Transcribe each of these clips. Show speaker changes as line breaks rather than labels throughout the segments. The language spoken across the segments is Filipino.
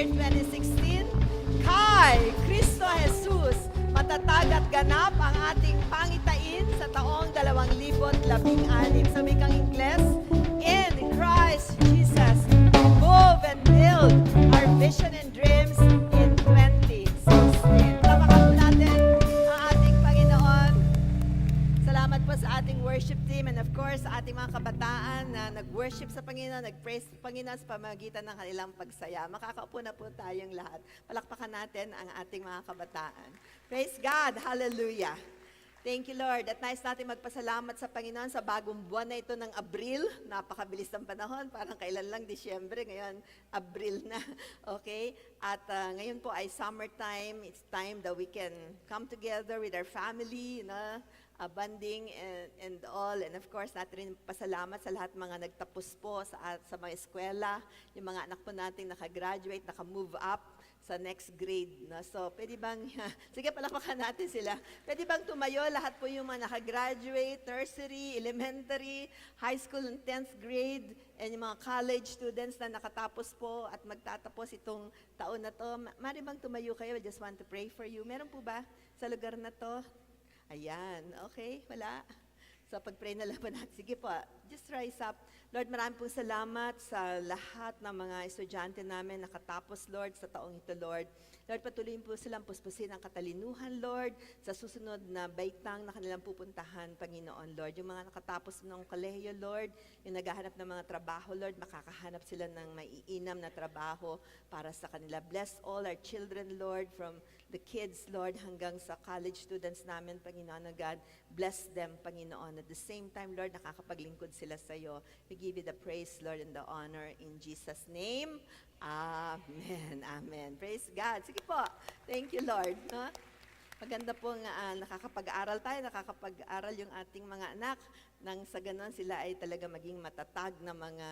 year 2016, kay Cristo Jesus, matatag at ganap ang ating pangitain sa taong 2016. Sa wikang Ingles, in Christ Jesus, move and build our vision and dreams in 2016. Palakpakan po natin ang ating Panginoon. Salamat po sa ating worship team and of course sa ating mga kabataan na nag-worship sa Panginoon, nag-praise sa Panginoon sa pamagitan ng kanilang pagsaya. Makakaupo na po tayong lahat. Palakpakan natin ang ating mga kabataan. Praise God! Hallelujah! Thank you, Lord. At nais natin magpasalamat sa Panginoon sa bagong buwan na ito ng Abril. Napakabilis ng panahon. Parang kailan lang, Disyembre. Ngayon, Abril na. Okay? At ngayon po ay summertime. It's time that we can come together with our family, bonding and all. And of course, natin rin pasalamat sa lahat mga nagtapos po sa mga eskwela, yung mga anak po nating nakagraduate, naka-move up sa next grade. So, pwede bang, sige palakpakan natin sila. Pwede bang tumayo lahat po yung mga nakagraduate, nursery, elementary, high school and 10th grade, and yung mga college students na nakatapos po at magtatapos itong taon na to. Mari bang tumayo kayo? I just want to pray for you. Meron po ba sa lugar na to? Ayan, okay, wala. So pag-pray na lang po natin. Sige po, just rise up. Lord, maraming pong salamat sa lahat ng mga estudyante namin nakatapos, Lord, sa taong ito, Lord. Lord, patuloy po silang puspusin ang katalinuhan, Lord, sa susunod na baitang na kanilang pupuntahan, Panginoon, Lord. Yung mga nakatapos ng kolehiyo, Lord, yung naghahanap ng mga trabaho, Lord, makakahanap sila ng maiinam na trabaho para sa kanila. Bless all our children, Lord, from the kids, Lord, hanggang sa college students namin, Panginoon, God. Bless them, Panginoon. At the same time, Lord, nakakapaglingkod sila sa iyo. We give you the praise, Lord, and the honor in Jesus' name. Amen. Amen. Praise God. Sige po. Thank you, Lord. Maganda pong nakakapag-aral tayo, nakakapag-aral yung ating mga anak nang sa ganon sila ay talaga maging matatag na mga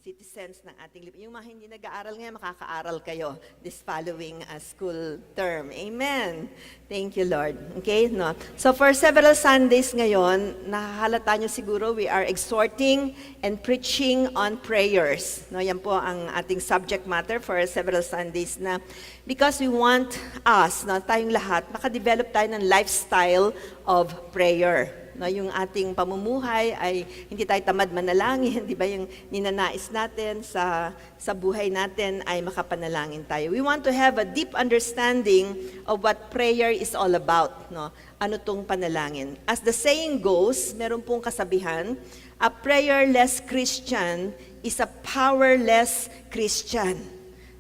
citizens ng ating lipunan. Yung mga hindi nag-aaral ngayon, makaka-aral kayo this following school term. Amen. Thank you, Lord. Okay? No? So for several Sundays ngayon, nahahalata nyo siguro, we are exhorting and preaching on prayers. No? Yan po ang ating subject matter for several Sundays na because we want us, tayong lahat, makadevelop tayo ng lifestyle of prayer. No, yung ating pamumuhay ay hindi tayo tamad manalangin, di ba? Yung ninanais natin sa buhay natin ay makapanalangin tayo. We want to have a deep understanding of what prayer is all about. No? Ano tong panalangin? As the saying goes, meron pong kasabihan, a prayerless Christian is a powerless Christian.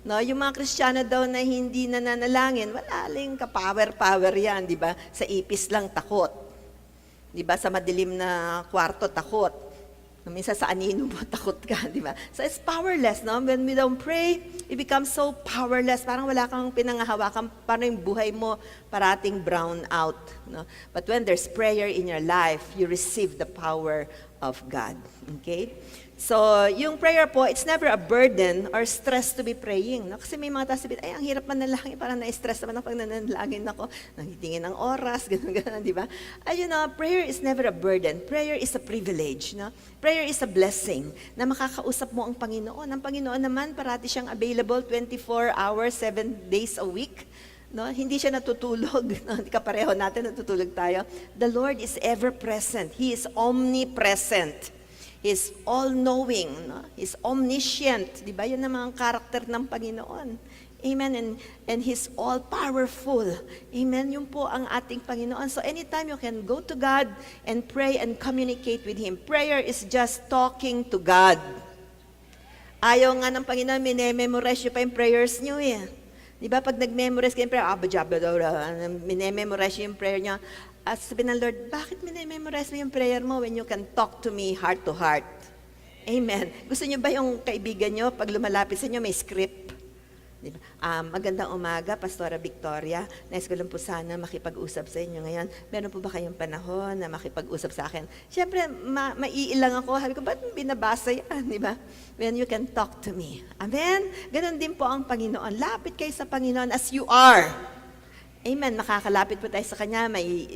No, yung mga Kristiyano daw na hindi nananalangin, wala lang ka-power yan, di ba? Sa ipis lang takot. Di ba? Sa madilim na kwarto, takot. Minsan sa anino mo, takot ka, di ba? So it's powerless, no? When we don't pray, it becomes so powerless. Parang wala kang pinangahawakan, parang yung buhay mo parating brown out. No? But when there's prayer in your life, you receive the power of God. Okay? So, yung prayer po, it's never a burden or stress to be praying. No? Kasi may mga tao sabihin, ay, ang hirap manalangin, parang na-stress naman pag nanalangin ako, nangitingin ng oras, gano'n, di ba? Ay, prayer is never a burden. Prayer is a privilege. No? Prayer is a blessing na makakausap mo ang Panginoon. Ang Panginoon naman, parati siyang available 24 hours, 7 days a week. No, hindi siya natutulog. Hindi ka pareho natin, natutulog tayo. The Lord is ever present. He is omnipresent. He is all-knowing. No? He is omniscient. Di ba? Yan ang mga karakter ng Panginoon. Amen. And He's all-powerful. Amen. Yun po ang ating Panginoon. So anytime you can go to God and pray and communicate with Him. Prayer is just talking to God. Ayaw nga ng Panginoon, minememorize nyo pa yung prayers nyo eh. Di ba, pag nag-memorize kayo yung prayer, minememorize yung prayer niya, at sabihin ng Lord, bakit minememorize mo yung prayer mo when you can talk to me heart to heart? Amen. Gusto niyo ba yung kaibigan niyo, pag lumalapit sa inyo, may script? Diba? Magandang umaga, Pastora Victoria. Nais ko lang po sana makipag-usap sa inyo ngayon. Meron po ba kayong panahon na makipag-usap sa akin? Siyempre, maiilang ako. Sabi ko, ba't binabasa yan? Diba? When you can talk to me. Amen? Ganon din po ang Panginoon. Lapit kayo sa Panginoon as you are. Amen. Makakalapit po tayo sa Kanya. May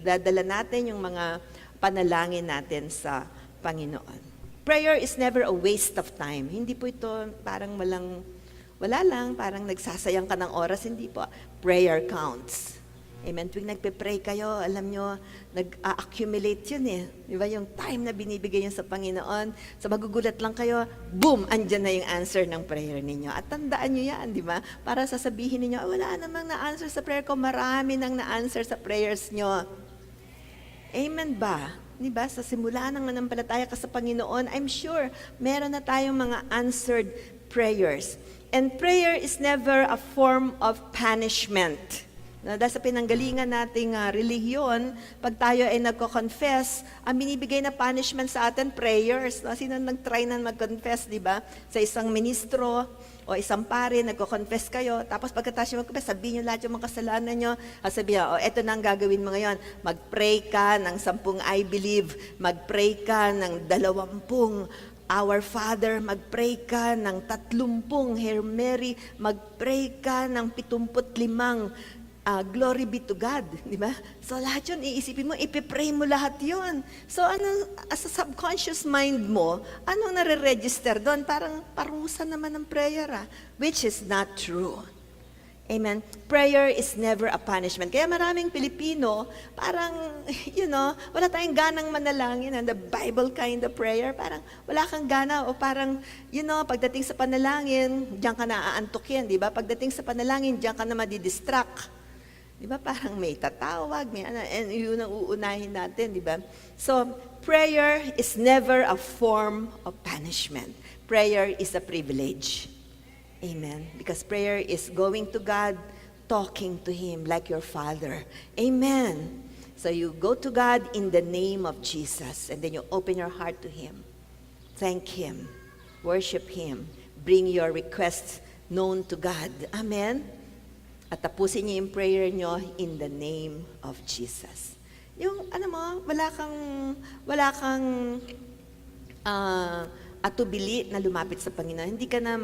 dadala natin yung mga panalangin natin sa Panginoon. prayer is never a waste of time. Hindi po ito parang wala lang, parang nagsasayang ka ng oras. Hindi po. Prayer counts. Amen. Tuwing nagpe-pray kayo, alam nyo, nag-accumulate yun eh. Di ba? Yung time na binibigay yun sa Panginoon. So magugulat lang kayo, boom, andyan na yung answer ng prayer ninyo. At tandaan nyo yan, di ba? Para sasabihin ninyo, wala namang na-answer sa prayer ko, marami nang na-answer sa prayers nyo. Amen ba? Di ba? Sa simula ng manampalataya ka sa Panginoon, I'm sure meron na tayong mga answered prayers. And prayer is never a form of punishment. Dahil sa pinanggalingan nating relihiyon, pag tayo ay nagko-confess, ang binibigay na punishment sa atin, prayers. Sino nag-try na mag-confess, di ba? Sa isang ministro o isang pare, nagko-confess kayo, tapos pagkatapos nyo mag-confess, sabihin nyo lahat yung mga kasalanan nyo, sabihin, eto na ang gagawin mo ngayon, mag-pray ka ng 10 I believe, mag-pray ka ng 20 Our Father, mag-pray ka ng 30 Hail Mary, mag-pray ka ng 75 glory be to God, di ba? So lahat yun, iisipin mo, ipipray mo lahat yun. So as a subconscious mind mo, anong nare-register doon? Parang parusa naman ng prayer, which is not true. Amen? Prayer is never a punishment. Kaya maraming Pilipino, parang, wala tayong ganang manalangin, the Bible kind of prayer, parang wala kang gana, o parang, pagdating sa panalangin, diyan ka na aantukin, di ba? Pagdating sa panalangin, diyan ka na madidistract. Di ba? Parang may tatawag, and yun ang uunahin natin, di ba? So, prayer is never a form of punishment. Prayer is a privilege. Amen. Because prayer is going to God, talking to Him like your Father. Amen. So you go to God in the name of Jesus, and then you open your heart to Him. Thank Him. Worship Him. Bring your requests known to God. Amen. At tapusin niyo yung prayer niyo in the name of Jesus. Yung, wala kang atubili na lumapit sa Panginoon. Hindi ka na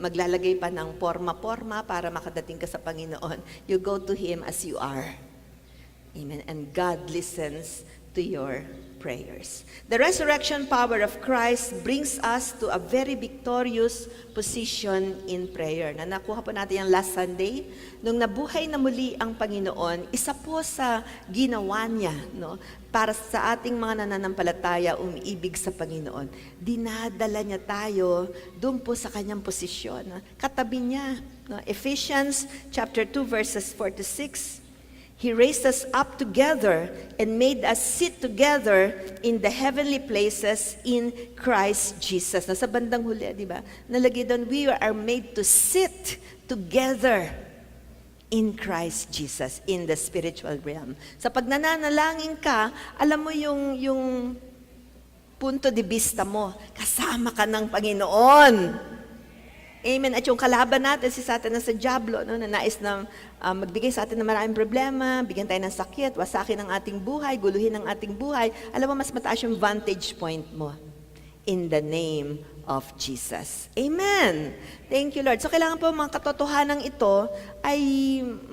maglalagay pa ng porma-porma para makadating ka sa Panginoon. You go to Him as you are. Amen. And God listens to your prayers. The resurrection power of Christ brings us to a very victorious position in prayer. Na nakuha po natin yung last Sunday, nung nabuhay na muli ang Panginoon, isa po sa ginawa niya, para sa ating mga nananampalataya umiibig sa Panginoon, dinadala niya tayo doon po sa kanyang posisyon. Katabi niya. Ephesians chapter 2 verses 4 to 6, He raised us up together and made us sit together in the heavenly places in Christ Jesus. Nasa bandang huli, di ba? Nalagay doon, we are made to sit together in Christ Jesus, in the spiritual realm. Sa pag nananalangin ka, alam mo yung punto de vista mo, kasama ka ng Panginoon. Amen. At yung kalaban natin, si Satanas sa Diablo, na nais na magbigay sa atin ng maraming problema, bigyan tayo ng sakit, wasakin ang ating buhay, guluhin ang ating buhay. Alam mo, mas mataas yung vantage point mo. In the name of Jesus. Amen. Thank you, Lord. So, kailangan po mga katotohanan ito ay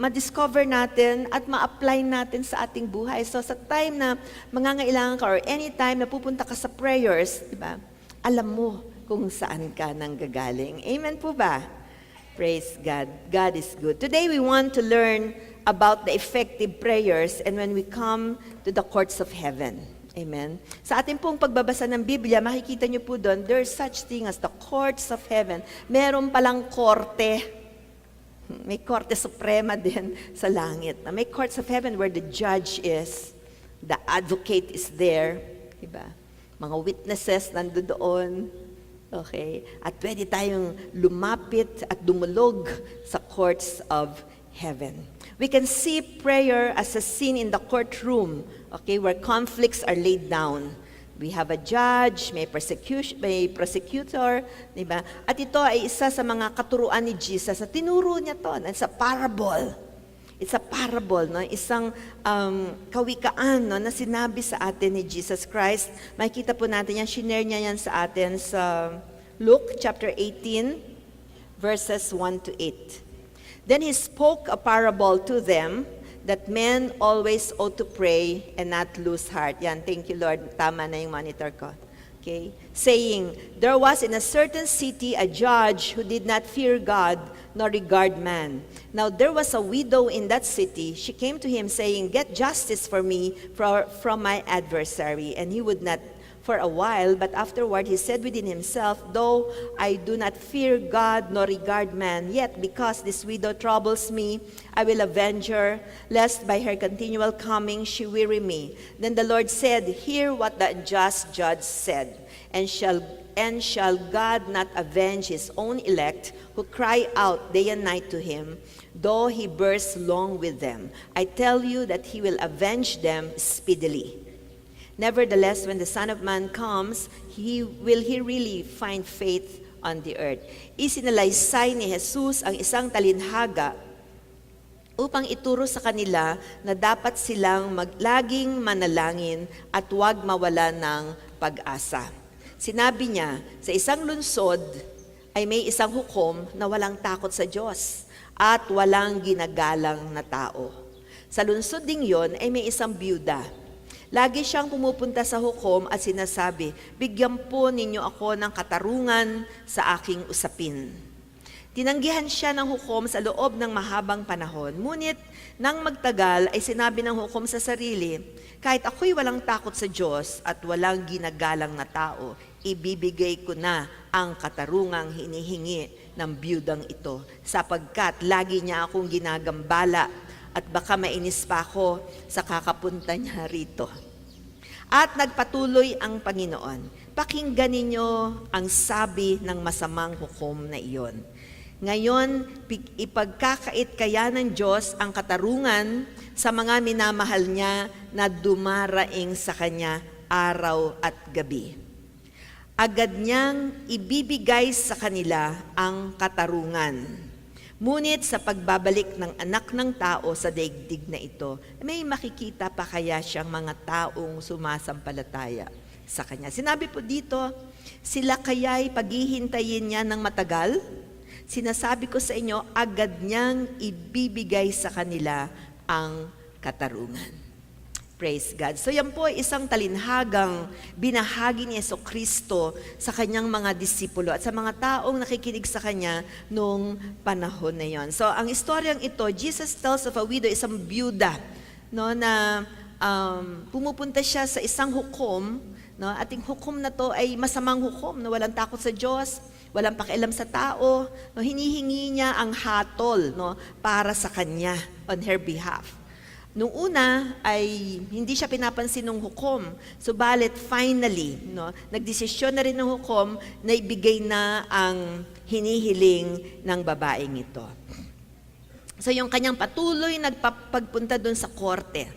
ma-discover natin at ma-apply natin sa ating buhay. So, sa time na mangangailangan ka or anytime na pupunta ka sa prayers, di ba? Alam mo kung saan ka nanggagaling. Amen po ba? Praise God. God is good. Today we want to learn about the effective prayers and when we come to the courts of heaven. Amen. Sa ating pong pagbabasa ng Biblia, makikita niyo po doon, there's such thing as the courts of heaven. Meron palang korte. May korte suprema din sa langit. May courts of heaven where the judge is, the advocate is there, diba? Mga witnesses nandoon. Okay? At pwede tayong lumapit at dumulog sa courts of heaven. We can see prayer as a scene in the courtroom, okay, where conflicts are laid down. We have a judge, may prosecutor, di ba? At ito ay isa sa mga katuruan ni Jesus. At tinuro niya to. It's a parable. It's a parable, no? Isang kawikaan, no, na sinabi sa atin ni Jesus Christ. Makikita po natin yan, shinare niya yan sa atin sa Luke chapter 18, verses 1 to 8. Then He spoke a parable to them that men always ought to pray and not lose heart. Yan, thank you Lord. Tama na yung monitor ko. Okay? Saying, there was in a certain city a judge who did not fear God nor regard man. Now there was a widow in that city. She came to him saying, get justice for me from my adversary. And he would not for a while, but afterward he said within himself, though I do not fear God nor regard man, yet because this widow troubles me, I will avenge her, lest by her continual coming she weary me. Then the Lord said, hear what the unjust judge said, and shall God not avenge his own elect, who cry out day and night to him, though he bears long with them? I tell you that he will avenge them speedily. Nevertheless, when the Son of Man comes, will he really find faith on the earth? Isinalaysay ni Jesus ang isang talinhaga upang ituro sa kanila na dapat silang laging manalangin at huwag mawala ng pag-asa. Sinabi niya, sa isang lungsod ay may isang hukom na walang takot sa Diyos at walang ginagalang na tao. Sa lungsod ding yon ay may isang byuda. Lagi siyang pumupunta sa hukom at sinasabi, bigyan po ninyo ako ng katarungan sa aking usapin. Tinanggihan siya ng hukom sa loob ng mahabang panahon. Ngunit nang magtagal ay sinabi ng hukom sa sarili, kahit ako'y walang takot sa Diyos at walang ginagalang na tao, ibibigay ko na ang katarungang hinihingi ng biyudang ito, sapagkat lagi niya akong ginagambala at baka mainis pa ako sa kakapunta niya rito. At nagpatuloy ang Panginoon, pakinggan ninyo ang sabi ng masamang hukom na iyon. Ngayon, ipagkakait kaya ng Diyos ang katarungan sa mga minamahal niya na dumaraing sa Kanya araw at gabi. Agad niyang ibibigay sa kanila ang katarungan. Ngunit sa pagbabalik ng anak ng tao sa daigdig na ito, may makikita pa kaya siyang mga taong sumasampalataya sa Kanya. Sinabi po dito, sila kaya'y paghihintayin niya ng matagal? Sinasabi ko sa inyo, agad niyang ibibigay sa kanila ang katarungan. Praise God. So yan po isang talinhagang binahagi ni Jesucristo sa kanyang mga disipulo at sa mga taong nakikinig sa kanya nung panahon na yon. So ang istoryang ito, Jesus tells of a widow, isang byuda, no, na pumupunta siya sa isang hukom, no, at yung hukom na to ay masamang hukom, no, walang takot sa Diyos, walang pakialam sa tao, no, hinihingi niya ang hatol, no, para sa kanya on her behalf. Nung una ay hindi siya pinapansin ng hukom. Subalit finally, no, nagdesisyon na rin ng hukom na ibigay na ang hinihiling ng babaeng ito. So yung kanyang patuloy nagpagpunta doon sa korte,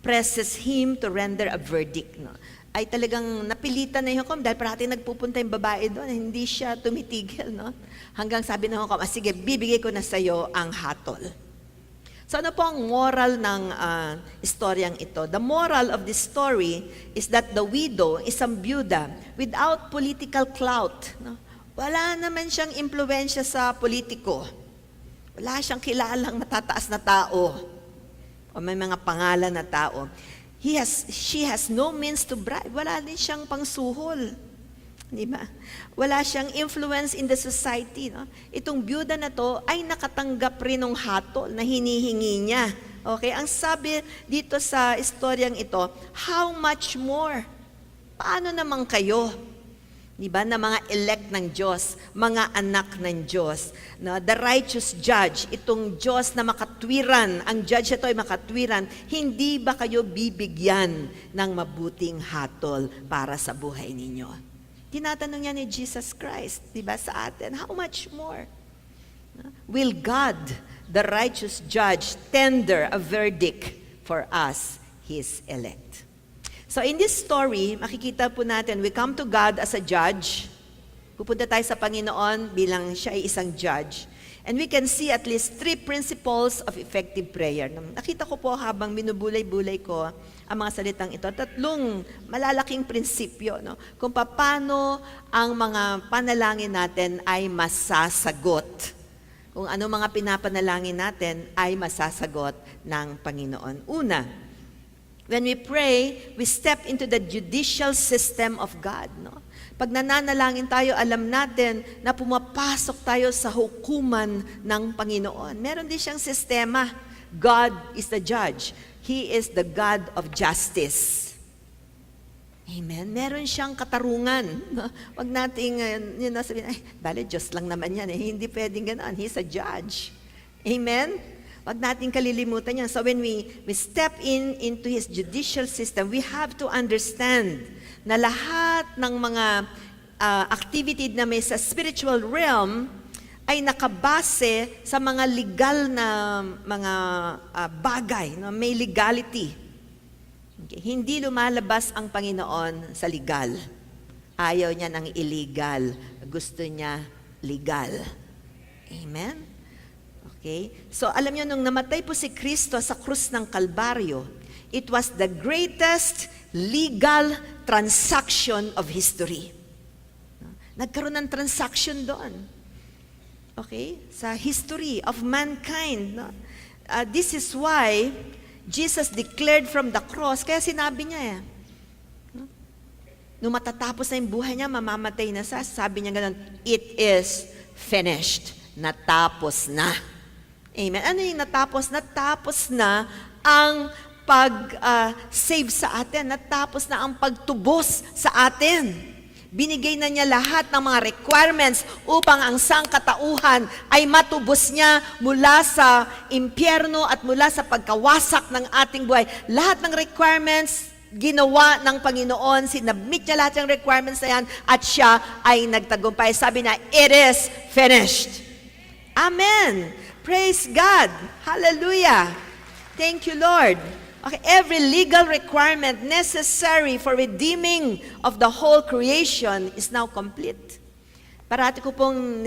presses him to render a verdict. No, ay talagang napilitan na yung hukom dahil parati nagpupunta yung babae doon, hindi siya tumitigil. No? Hanggang sabi ng hukom, sige, bibigay ko na sa iyo ang hatol. So ano po ang moral ng istoryang ito? The moral of this story is that the widow, isang byuda, without political clout, no? Wala naman siyang impluwensya sa politiko. Wala siyang kilalang matataas na tao o may mga pangalan na tao. She has no means to bribe. Wala din siyang pangsuhol. Di ba? Wala siyang influence in the society. No? Itong byuda na to ay nakatanggap rin ng hatol na hinihingi niya. Okay? Ang sabi dito sa istoryang ito, how much more? Paano naman kayo? Di ba? Na mga elect ng Diyos, mga anak ng Diyos. No? The righteous judge, itong Diyos na makatwiran, ang judge ito ay makatwiran, hindi ba kayo bibigyan ng mabuting hatol para sa buhay ninyo? Tinatanong niya ni Jesus Christ, di ba, sa atin, how much more? Will God, the righteous judge, tender a verdict for us, His elect? So in this story, makikita po natin, we come to God as a judge. Pupunta tayo sa Panginoon bilang siya ay isang judge. And we can see at least 3 principles of effective prayer. Nakita ko po habang minubulay-bulay ko ang mga salitang ito, 3 malalaking prinsipyo, no? Kung paano ang mga panalangin natin ay masasagot. Kung ano mga pinapanalangin natin ay masasagot ng Panginoon. Una, when we pray, we step into the judicial system of God. No? Pag nananalangin tayo, alam natin na pumapasok tayo sa hukuman ng Panginoon. Meron din siyang sistema. God is the judge. He is the God of justice. Amen. Meron siyang katarungan. Wag nating sabihin, ay, bale, Diyos lang naman yan. Hindi pwedeng ganoon. He's a judge. Amen. Wag nating kalilimutan yan. So when we step into His judicial system, we have to understand na lahat ng mga activity na may sa spiritual realm ay nakabase sa mga legal na mga bagay, no? May legality. Okay. Hindi lumalabas ang Panginoon sa legal. Ayaw niya ng illegal. Gusto niya legal. Amen? Okay? So alam niyo, nung namatay po si Kristo sa krus ng Kalbaryo, it was the greatest legal transaction of history. Nagkaroon ng transaction doon. Okay? Sa history of mankind. No? This is why Jesus declared from the cross, kaya sinabi niya nung matatapos na yung buhay niya, mamamatay na siya, sabi niya gano'n, it is finished. Natapos na. Amen. Ano yung natapos? Natapos na ang pag-save sa atin. Natapos na ang pagtubos sa atin. Binigay na niya lahat ng mga requirements upang ang sangkatauhan ay matubos niya mula sa impyerno at mula sa pagkawasak ng ating buhay. Lahat ng requirements, ginawa ng Panginoon, sinabmit niya lahat ng requirements na yan at siya ay nagtagumpay. Sabi na, it is finished. Amen. Praise God. Hallelujah. Thank you, Lord. Okay, every legal requirement necessary for redeeming of the whole creation is now complete. Parati ko pong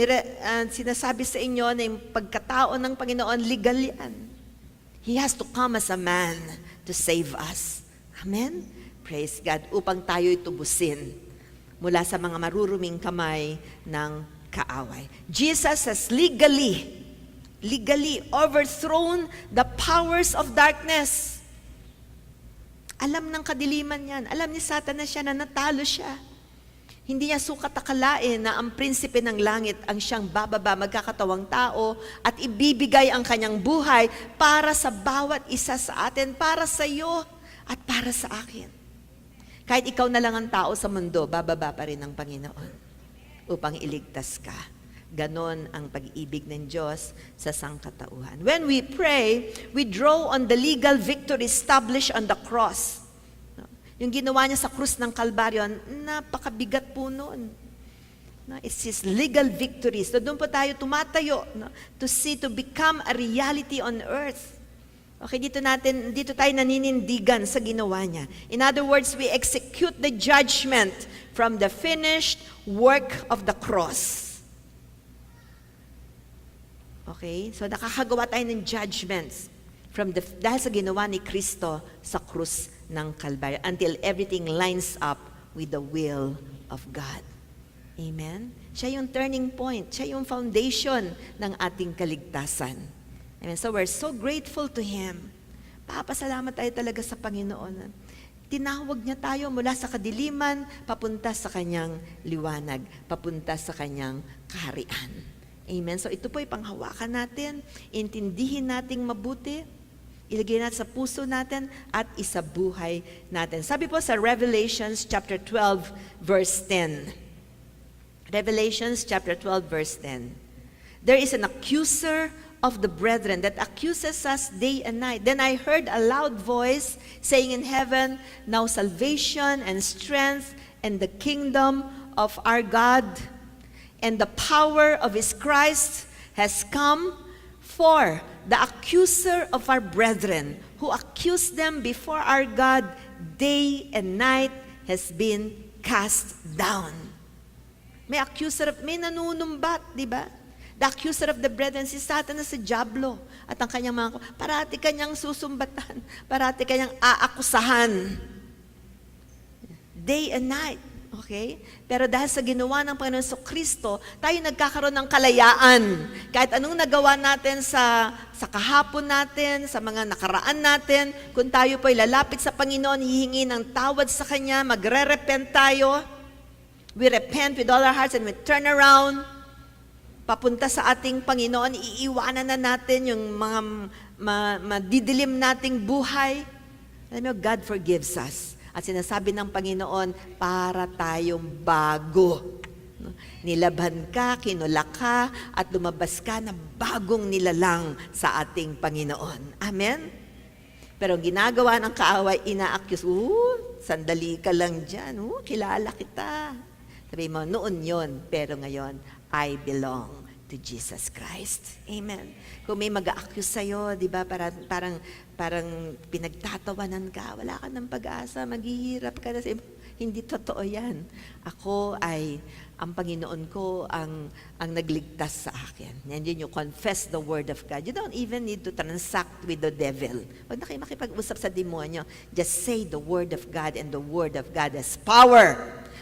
sinasabi sa inyo na yung pagkatao ng Panginoon, legal yan. He has to come as a man to save us. Amen? Praise God. Upang tayo'y tubusin mula sa mga maruruming kamay ng kaaway. Jesus has legally overthrown the powers of darkness. Alam ng kadiliman yan. Alam ni Satanas siya na natalo siya. Hindi niya sukat akalain na ang prinsipe ng langit ang siyang bababa, magkakatawang tao at ibibigay ang kanyang buhay para sa bawat isa sa atin, para sa iyo at para sa akin. Kahit ikaw na lang ang tao sa mundo, bababa pa rin ng Panginoon upang iligtas ka. Ganon ang pag-ibig ng Diyos sa sangkatauhan. When we pray, we draw on the legal victory established on the cross. Yung ginawa niya sa krus ng Kalbaryo, napakabigat po noon. It's His legal victory. So doon po tayo tumatayo to become a reality on earth. Okay, dito tayo naninindigan sa ginawa niya. In other words, we execute the judgment from the finished work of the cross. Okay? So nakakagawa tayo ng judgments dahil sa ginawa ni Kristo sa krus ng Kalbaryo until everything lines up with the will of God. Amen? Siya yung turning point. Siya yung foundation ng ating kaligtasan. Amen? So we're so grateful to Him. Papasalamat tayo talaga sa Panginoon. Tinawag niya tayo mula sa kadiliman papunta sa Kanyang liwanag, papunta sa Kanyang kaharian. Amen. So ito po ay panghawakan natin, intindihin nating mabuti, ilagay natin sa puso natin at isabuhay natin. Sabi po sa Revelations chapter 12 verse 10. Revelations chapter 12 verse 10. There is an accuser of the brethren that accuses us day and night. Then I heard a loud voice saying in heaven, now salvation and strength and the kingdom of our God and the power of His Christ has come, for the accuser of our brethren, who accused them before our God day and night, has been cast down. May nanunumbat, di ba? The accuser of the brethren, si Satanas sa Diablo, at ang kanyang mga, parati kanyang susumbatan, parati kanyang aakusahan. Day and night. Okay? Pero dahil sa ginawa ng Panginoon sa Kristo, tayo nagkakaroon ng kalayaan. Kahit anong nagawa natin sa kahapon natin, sa mga nakaraan natin, kung tayo po'y lalapit sa Panginoon, hihingi ng tawad sa Kanya, magre-repent tayo, we repent with all our hearts and we turn around, papunta sa ating Panginoon, iiwanan na natin yung mga madidilim nating buhay. Alam mo, God forgives us. At sinasabi ng Panginoon, para tayong bago. Nilabhan ka, kinulak ka, at lumabas ka na bagong nilalang sa ating Panginoon. Amen? Pero ang ginagawa ng kaaway, ina-accuse, sandali ka lang dyan, kilala kita. Sabi mo, noon yon, pero ngayon, I belong to Jesus Christ. Amen. Kung may mag-a-accuse sa'yo, di ba, parang pinagtatawanan ka, wala ka ng pag-asa, maghihirap ka na. Hindi totoo yan. Ang Panginoon ko ang nagligtas sa akin. And then you confess the Word of God. You don't even need to transact with the devil. Huwag na kayo makipag-usap sa demonyo. Just say the Word of God, and the Word of God has power.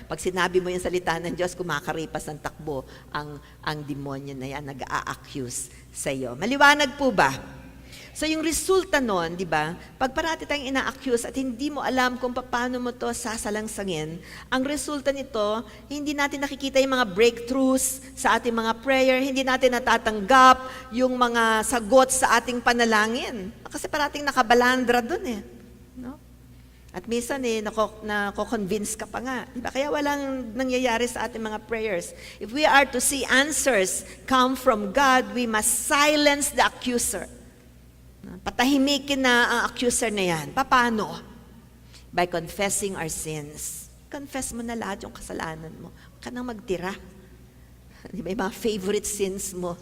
Pag sinabi mo yung salita ng Diyos, kumakaripas ng takbo ang demonyo na yan, nag-a-accuse sa iyo. Maliwanag po ba? So yung resulta nun, di ba, pag parati tayong ina-accuse at hindi mo alam kung paano mo to sasalangsangin, ang resulta nito, hindi natin nakikita yung mga breakthroughs sa ating mga prayer, hindi natin natatanggap yung mga sagot sa ating panalangin. Kasi parating nakabalandra dun eh. No? At minsan nako-convince ka pa nga. Diba? Kaya walang nangyayari sa ating mga prayers. If we are to see answers come from God, we must silence the accuser. Patahimikin na ang accuser na yan. Paano? By confessing our sins. Confess mo na lahat yung kasalanan mo. Huwag ka nang magtira. Diba? Yung mga favorite sins mo.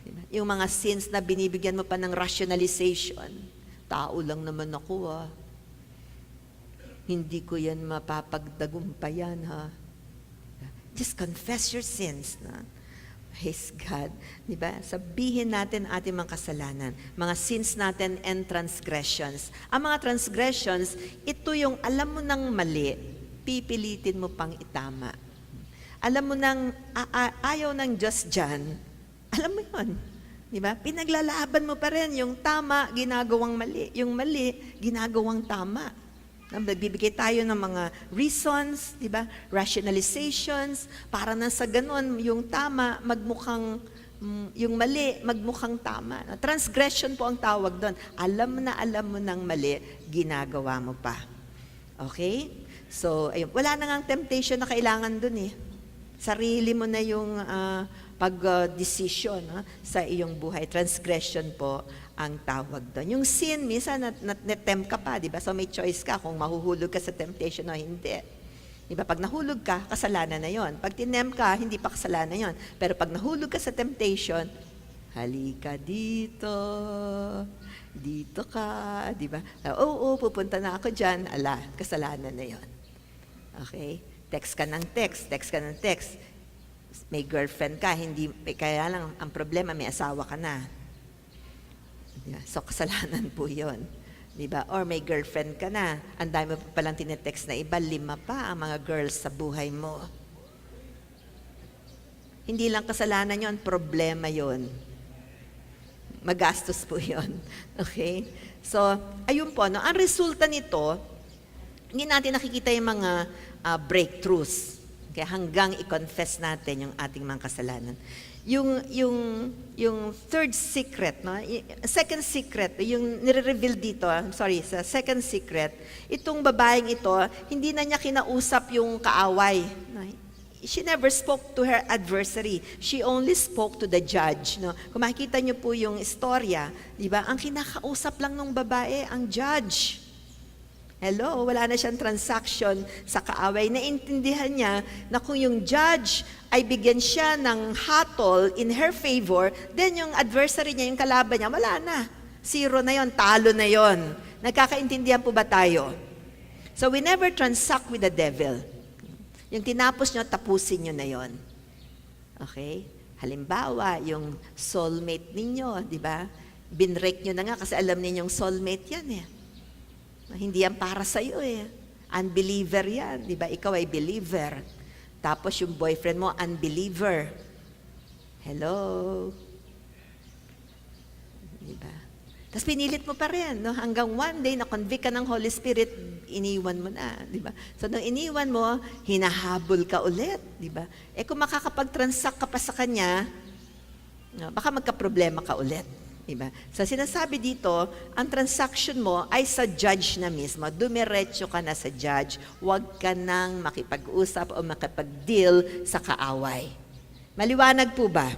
Diba? Yung mga sins na binibigyan mo pa ng rationalization. Tao lang naman ako Hindi ko yan mapapagdagumpayan Just confess your sins Praise God. Diba? Sabihin natin ating mga kasalanan, mga sins natin and transgressions. Ang mga transgressions, ito yung alam mo ng mali, pipilitin mo pang itama. Alam mo ng ayaw ng Diyos dyan, alam mo yun. Diba? Pinaglalaban mo pa rin yung tama, ginagawang mali. Yung mali, ginagawang tama. Nagbibigay tayo ng mga reasons, di ba? Rationalizations, para na sa ganun, yung tama, yung mali, magmukhang tama. Transgression po ang tawag doon. Alam mo ng mali, ginagawa mo pa. Okay? So, ayun, wala na ngang temptation na kailangan doon Sarili mo na yung pag-decision sa iyong buhay. Transgression po ang tawag doon. Yung sin, minsan natempt ka pa, di ba? So may choice ka kung mahuhulog ka sa temptation o hindi. Di ba? Pag nahulog ka, kasalanan na yon. Pag tinempt ka, hindi pa kasalanan yon. Pero pag nahulog ka sa temptation, halika dito, dito ka, di ba? Oo, pupunta na ako dyan. Ala, kasalanan na yon. Okay? Text ka ng text. May girlfriend ka, kaya lang, ang problema, may asawa ka na. So, kasalanan po yun. Diba? Or may girlfriend ka na, ang dami mo palang tinetext na iba, 5 pa ang mga girls sa buhay mo. Hindi lang kasalanan yun, problema yun. Magastos po yun. Okay? So, ayun po, no? Ang resulta nito, hindi natin nakikita yung mga breakthroughs. Kaya hanggang i-confess natin yung ating mga kasalanan. Yung third secret, no? Second secret, yung nire-reveal dito, sa second secret, itong babaeng ito, hindi na niya kinausap yung kaaway. She never spoke to her adversary. She only spoke to the judge. No? Kung makikita niyo po yung istorya, di ba? Ang kinakausap lang ng babae, ang judge. Hello, wala na siyang transaction sa kaaway. Naintindihan niya na kung yung judge ay bigyan siya ng hatol in her favor, then yung adversary niya, yung kalaban niya, wala na. 0 na yon, talo na yon. Nagkakaintindihan po ba tayo? So we never transact with the devil. Yung tinapos nyo, tapusin nyo na yon. Okay? Halimbawa, yung soulmate ninyo, di ba? Binrake nyo na nga kasi alam ninyong soulmate yan Hindi yan para sa'yo Unbeliever yan, di ba? Ikaw ay believer. Tapos yung boyfriend mo, unbeliever. Hello? Di ba? Tapos pinilit mo pa rin, no? Hanggang one day, na-convict ka ng Holy Spirit, iniwan mo na, di ba? So, nung iniwan mo, hinahabol ka ulit, di ba? Kung makakapag-transact ka pa sa Kanya, no, baka magka-problema ka ulit. Diba? So sinasabi dito, ang transaction mo ay sa judge na mismo. Dumiretso ka na sa judge. Huwag ka nang makipag-usap o makipag-deal sa kaaway. Maliwanag po ba?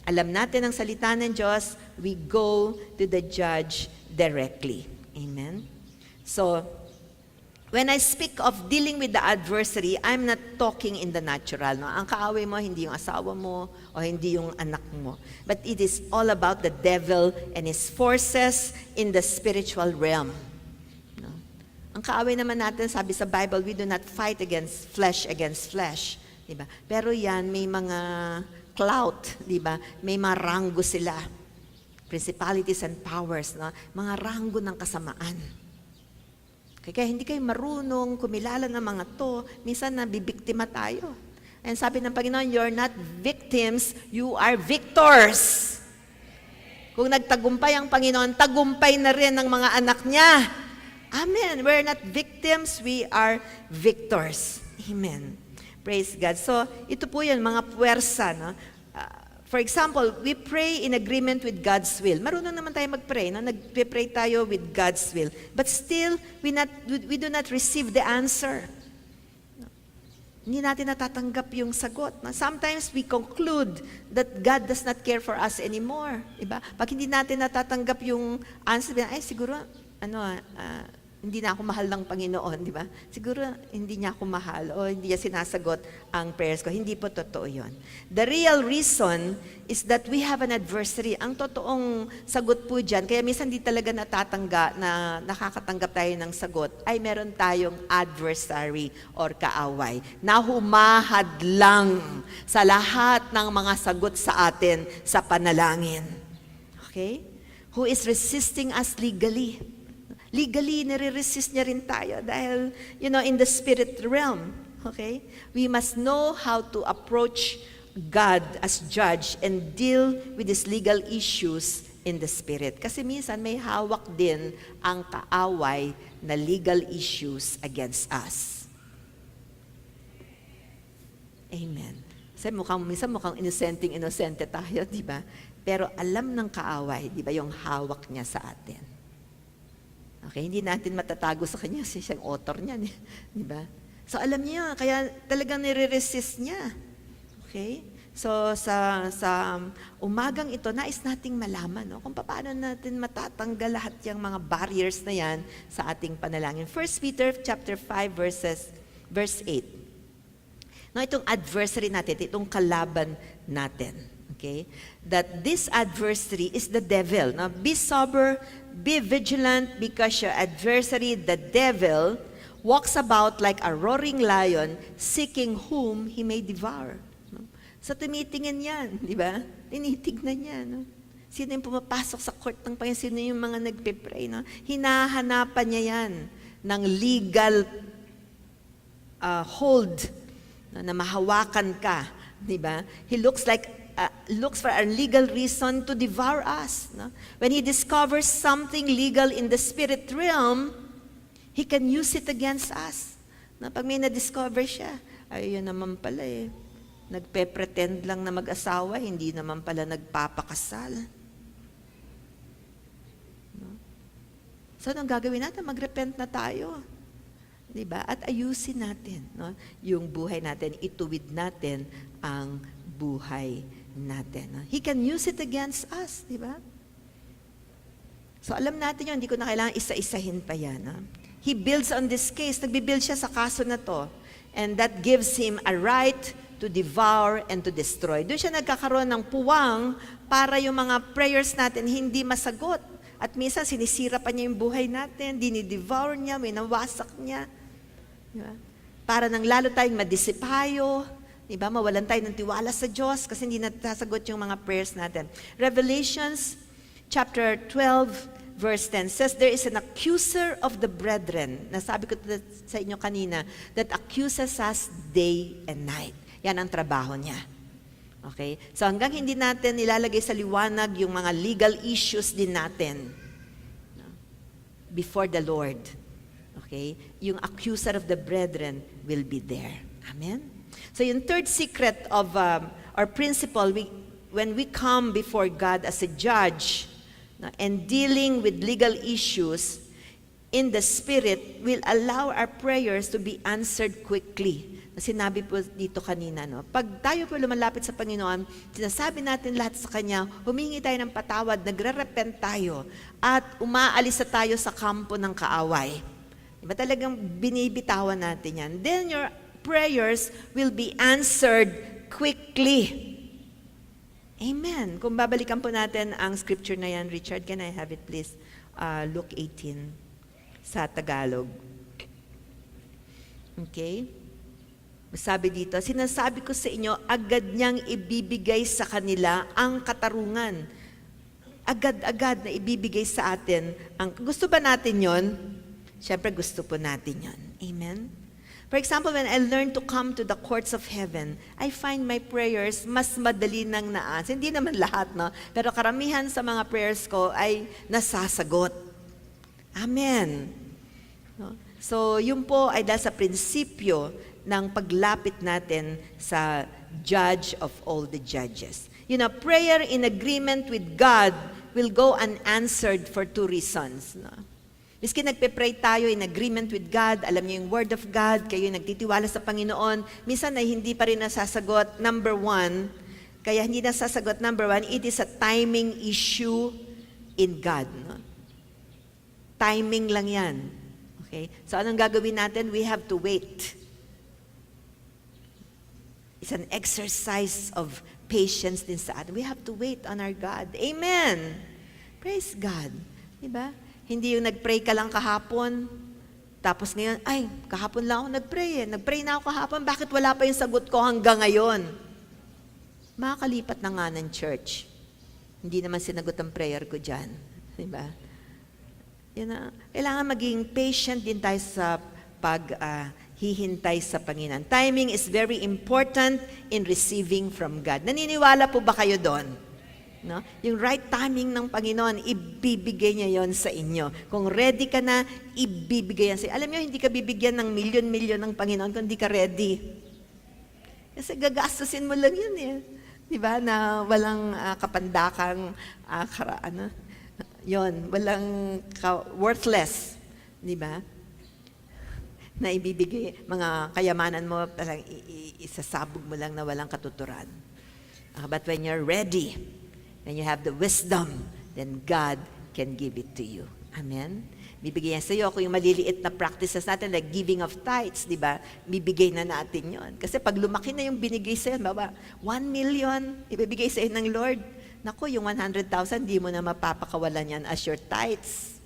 Alam natin ang salita ng Diyos, we go to the judge directly. Amen? So, when I speak of dealing with the adversary, I'm not talking in the natural. No? Ang kaaway mo, hindi yung asawa mo o hindi yung anak mo. But it is all about the devil and his forces in the spiritual realm. No? Ang kaaway naman natin, sabi sa Bible, we do not fight against flesh. Diba? Pero yan, may mga clout, diba? May mga ranggo sila. Principalities and powers, no? Mga ranggo ng kasamaan. Kaya hindi kayo marunong kumilala ng mga to, minsan nabibiktima tayo. And sabi ng Panginoon, you're not victims, you are victors. Kung nagtagumpay ang Panginoon, tagumpay na rin ng mga anak niya. Amen. We're not victims, we are victors. Amen. Praise God. So, ito po yan, mga puwersa. No? For example, we pray in agreement with God's will. Marunong naman tayo mag-pray, no? Nag-pray tayo with God's will. But still, we do not receive the answer. No? Hindi natin natatanggap yung sagot. No? Sometimes we conclude that God does not care for us anymore. Diba? Pag hindi natin natatanggap yung answer, ay siguro, hindi na ako mahal ng Panginoon, di ba? Siguro hindi niya ako mahal o hindi niya sinasagot ang prayers ko. Hindi po totoo yun. The real reason is that we have an adversary. Ang totoong sagot po dyan, kaya minsan di talaga nakakatanggap tayo ng sagot, ay meron tayong adversary or kaaway na humahadlang sa lahat ng mga sagot sa atin sa panalangin. Okay? Who is resisting us legally. Legally, nire-resist niya rin tayo dahil, in the spirit realm, okay? We must know how to approach God as judge and deal with these legal issues in the spirit. Kasi minsan may hawak din ang kaaway na legal issues against us. Amen. Kasi minsan mukhang inosente tayo, di ba? Pero alam ng kaaway, di ba, yung hawak niya sa atin. Okay, hindi natin matatago sa kanya kasi siyang author niyan, di ba? So alam niya, kaya talagang nire-resist niya. Okay? So sa umagang ito, nais nating malaman, no, kung paano natin matatanggal lahat yung mga barriers na yan sa ating panalangin. 1 Peter chapter 5 verse 8. No, itong adversary natin, itong kalaban natin. Okay? That this adversary is the devil. Now, be sober, be vigilant, because your adversary, the devil, walks about like a roaring lion, seeking whom he may devour. No? So, tumitingin yan, di ba? Tinitignan niya. No? Sino yung pumapasok sa court ng Panginoon? Sino yung mga nagpe-pray? No? Hinahanapan niya yan ng legal hold, no? Na mahawakan ka. Di ba? He looks for a legal reason to devour us. No? When he discovers something legal in the spirit realm, he can use it against us. No? Pag may na-discover siya, ay yun naman pala nagpe-pretend lang na mag-asawa, hindi naman pala nagpapakasal. No? So, anong gagawin natin? Mag-repent na tayo. Diba? At ayusin natin, no? Yung buhay natin, ituwid natin ang buhay natin. No? He can use it against us, di ba? So alam natin yun, hindi ko na kailangan isa-isahin pa yan. No? He builds on this case, nagbibuild siya sa kaso na to, and that gives him a right to devour and to destroy. Doon siya nagkakaroon ng puwang para yung mga prayers natin hindi masagot. At minsan sinisira pa niya yung buhay natin, dinidevour niya, minawasak niya. Diba? Para nang lalo tayong madisipayo, diba? Mawalan tayo ng tiwala sa Diyos kasi hindi natasagot yung mga prayers natin. Revelations chapter 12 verse 10 says, there is an accuser of the brethren. Nasabi ko sa inyo kanina, that accuses us day and night. Yan ang trabaho niya. Okay? So hanggang hindi natin ilalagay sa liwanag yung mga legal issues din natin before the Lord, okay, yung accuser of the brethren will be there. Amen? So yung third secret of or principle, when we come before God as a judge and dealing with legal issues in the Spirit, will allow our prayers to be answered quickly. Sinabi po dito kanina, no? Pag tayo po lumalapit sa Panginoon, sinasabi natin lahat sa Kanya, humingi tayo ng patawad, nagre-repent tayo, at umaalis na tayo sa kampo ng kaaway. Diba talagang binibitawan natin yan? Then your prayers will be answered quickly. Amen. Kung babalikan po natin ang scripture na yan, Richard, can I have it please? Luke 18 sa Tagalog. Okay? Sabi dito, sinasabi ko sa inyo, agad niyang ibibigay sa kanila ang katarungan. Agad-agad na ibibigay sa atin. Gusto ba natin yon? Siyempre gusto po natin yon. Amen? For example, when I learn to come to the courts of heaven, I find my prayers mas madali nang naas. Hindi naman lahat, no? Pero karamihan sa mga prayers ko ay nasasagot. Amen. No? So, yun po ay dahil sa prinsipyo ng paglapit natin sa judge of all the judges. You know, prayer in agreement with God will go unanswered for two reasons. No? Miski nagpe-pray tayo in agreement with God, alam niyo yung Word of God, kayo nagtitiwala sa Panginoon, minsan ay hindi pa rin nasasagot, number one. Kaya hindi nasasagot, number one, it is a timing issue in God. No? Timing lang yan. Okay? So anong gagawin natin? We have to wait. It's an exercise of patience din sa atin. We have to wait on our God. Amen! Praise God. Diba? Hindi yung nag-pray ka lang kahapon, tapos ngayon, ay, kahapon lang ako nag-pray eh. Nag-pray na ako kahapon, bakit wala pa yung sagot ko hanggang ngayon? Makakalipat na nga ng church. Hindi naman sinagot ang prayer ko dyan. Diba? Yan na. Kailangan maging patient din tayo sa paghihintay sa Panginoon. Timing is very important in receiving from God. Naniniwala po ba kayo doon? No? Yung right timing ng Panginoon, ibibigay niya yon sa inyo. Kung ready ka na, ibibigay yan sa inyo. Alam niyo, hindi ka bibigyan ng milyon-milyon ng Panginoon kung hindi ka ready. Kasi gagastusin mo lang yun eh. Di ba? Na walang kapandakang, walang worthless. Di ba? Na ibibigay, mga kayamanan mo, parang isasabog mo lang na walang katuturan. But when you're ready, when you have the wisdom, then God can give it to you. Amen? Bibigyan sa iyo kung yung maliliit na practices natin, like giving of tithes, di ba? Bibigay na natin yon. Kasi pag lumaki na yung binigay sa iyo, 1 million, ibibigay sa iyo ng Lord. Naku, yung 100,000, di mo na mapapakawalan yan as your tithes.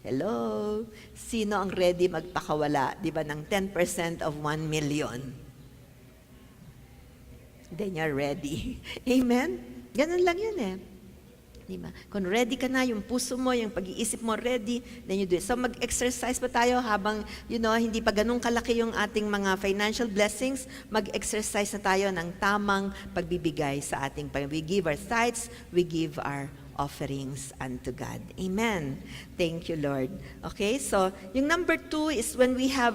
Hello? Sino ang ready magpakawala, di ba, ng 10% of 1 million? Then you're ready. Amen? Ganun lang yun eh. Diba? Kung ready ka na, yung puso mo, yung pag-iisip mo ready, then you do it. So mag-exercise pa tayo habang, hindi pa ganun kalaki yung ating mga financial blessings, mag-exercise na tayo ng tamang pagbibigay sa ating Panginoon. We give our tithes, we give our offerings unto God. Amen. Thank you, Lord. Okay, so yung number 2 is when we have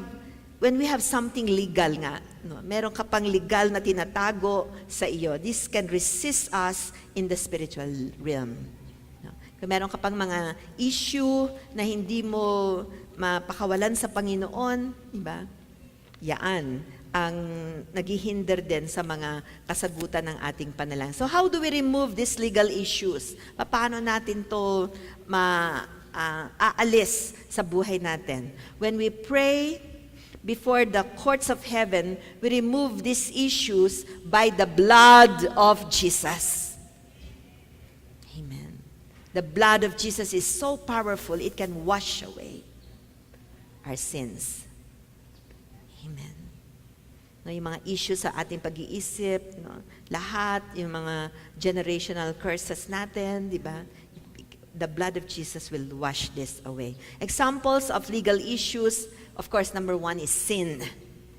something legal nga, no? Meron ka pang legal na tinatago sa iyo, this can resist us in the spiritual realm. No? Kung meron ka pang mga issue na hindi mo mapakawalan sa Panginoon, diba? Yaan ang naghihinder din sa mga kasagutan ng ating panalangin. So how do we remove these legal issues? Paano natin to aalis sa buhay natin? When we pray before the courts of heaven, we remove these issues by the blood of Jesus. Amen. The blood of Jesus is so powerful, it can wash away our sins. Amen. No, yung mga issues sa ating pag-iisip, no, lahat, yung mga generational curses natin, di ba? The blood of Jesus will wash this away. Examples of legal issues, of course, number 1 is sin.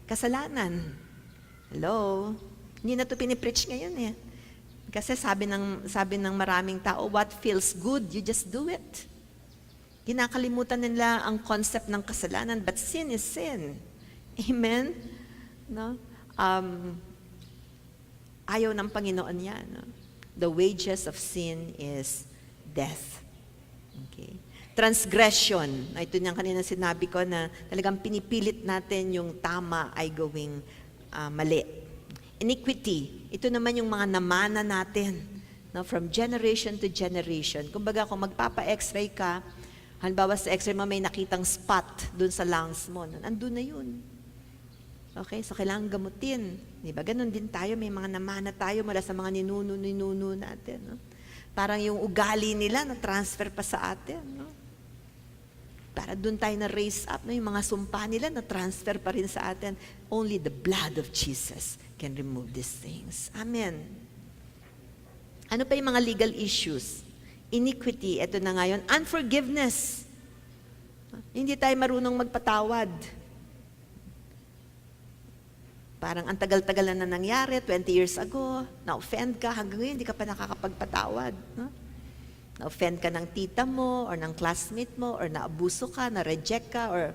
Kasalanan. Hello? Hindi na ito pinipreach ngayon eh. Kasi sabi ng maraming tao, what feels good, you just do it. Kinakalimutan nila ang concept ng kasalanan, but sin is sin. Amen? No? Ayaw ng Panginoon yan. No? The wages of sin is death. Okay. Transgression. Ito niyang kanina sinabi ko na talagang pinipilit natin yung tama ay gawing mali. Iniquity. Ito naman yung mga namana natin. No? From generation to generation. Kumbaga kung magpapa-x-ray ka, halimbawa sa x-ray mo may nakitang spot dun sa lungs mo. Andun na yun. Okay? So kailangan gamutin. Diba? Ganon din tayo. May mga namana tayo mula sa mga ninuno natin. No? Parang yung ugali nila na-transfer pa sa atin. No? Para dun tayo na-raise up. No? Yung mga sumpa nila na-transfer pa rin sa atin. Only the blood of Jesus can remove these things. Amen. Ano pa yung mga legal issues? Iniquity, ito na ngayon. Unforgiveness. Hindi tayo marunong magpatawad. Parang ang tagal-tagal na nangyari, 20 years ago, na-offend ka, hanggang ngayon hindi ka pa nakakapagpatawad. No? Na-offend ka ng tita mo, or ng classmate mo, or naabuso ka, na-reject ka, or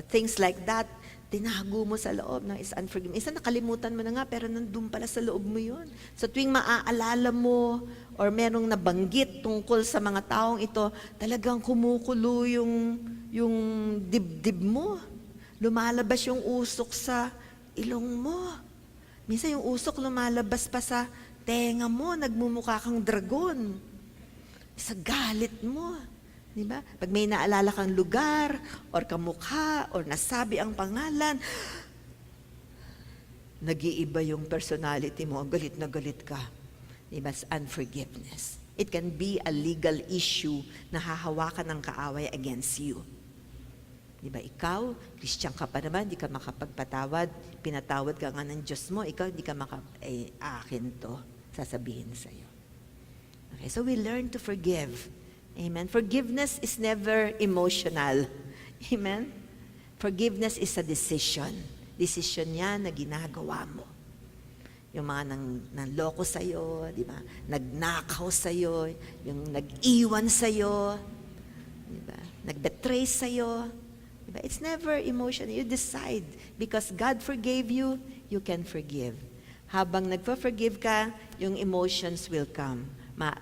things like that. Tinago mo sa loob ng is unforgiveness. Isa nakalimutan mo na nga, pero nandun pala sa loob mo yun. So tuwing maaalala mo, or merong nabanggit tungkol sa mga taong ito, talagang kumukulo yung dibdib mo. Lumalabas yung usok sa ilong mo. Minsan yung usok lumalabas pa sa tenga mo, nagmumukha kang dragon. Sa galit mo. Diba? Pag may naalala kang lugar, or kamukha, or nasabi ang pangalan, nag-iiba yung personality mo, galit na galit ka. Diba? Unforgiveness. It can be a legal issue na hahawakan ng kaaway against you. Diba? Ikaw, Christian ka pa naman, di ka makapagpatawad, pinatawad ka nga ng Diyos mo, ikaw di ka akin to, sasabihin sa'yo. Okay, so we learn to forgive. Amen. Forgiveness is never emotional. Amen. Forgiveness is a decision. Decision yan na ginagawa mo. Yung mga nanloko sa'yo, di ba? Nagnakaw sa'yo, yung nag-iwan sa'yo, di ba? Nag-betray sa'yo. Di ba? It's never emotional. You decide. Because God forgave you, you can forgive. Habang nagpa-forgive ka, yung emotions will come.